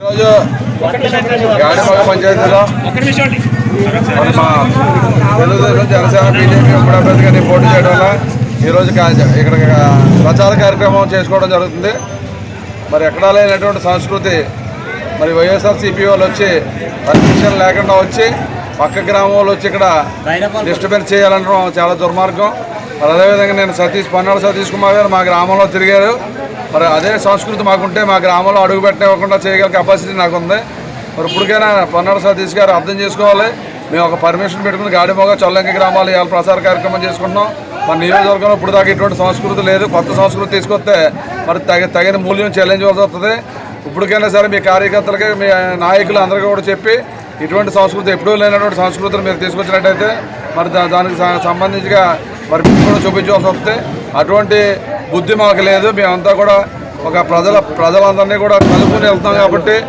ఈరోజు గాడిమగ పంచాయతీలో మరి మా తెలుగుదేశం జనసేన బీజేపీ ఉమ్మడి అభ్యర్థిగా నేను పోటీ చేయడం వల్ల ఈరోజు ఇక్కడ ప్రచార కార్యక్రమం చేసుకోవడం జరుగుతుంది. మరి ఎక్కడా లేనటువంటి సంస్కృతి మరి వైఎస్ఆర్సీపీ వాళ్ళు వచ్చి పర్మిషన్ లేకుండా వచ్చి పక్క గ్రామంలో వచ్చి ఇక్కడ డిస్టర్బెన్స్ చేయాలనడం చాలా దుర్మార్గం. మరి అదేవిధంగా నేను పన్నాడు సతీష్ కుమార్ గారు మా గ్రామంలో తిరిగారు. మరి అదే సంస్కృతి మాకుంటే మా గ్రామంలో అడుగు పెట్టనివ్వకుండా చేయగల కెపాసిటీ నాకు ఉంది. మరి ఇప్పటికైనా పన్నాడు సతీష్ గారు అర్థం చేసుకోవాలి. మేము ఒక పర్మిషన్ పెట్టుకుని గాడిమోగ చొల్లంకి గ్రామాలు ఇవాళ ప్రచార కార్యక్రమం చేసుకుంటున్నాం. మన నియోజకవర్గంలో ఇప్పుడు దాకా ఇటువంటి సంస్కృతి లేదు. కొత్త సంస్కృతి తీసుకొస్తే మరి తగిన మూల్యం చెల్లించవలసి వస్తుంది. ఇప్పటికైనా సరే మీ కార్యకర్తలకి మీ నాయకులు అందరికీ కూడా చెప్పి ఇటువంటి సంస్కృతి ఎప్పుడూ లేనటువంటి సంస్కృతిని మీరు తీసుకొచ్చినట్టయితే మరి దానికి సంబంధించిగా మరి కూడా చూపించవలసి వస్తే అటువంటి బుద్ధి మాకు లేదు. మేమంతా కూడా ఒక ప్రజలందరినీ కూడా కలుపుకొని వెళ్తాం కాబట్టి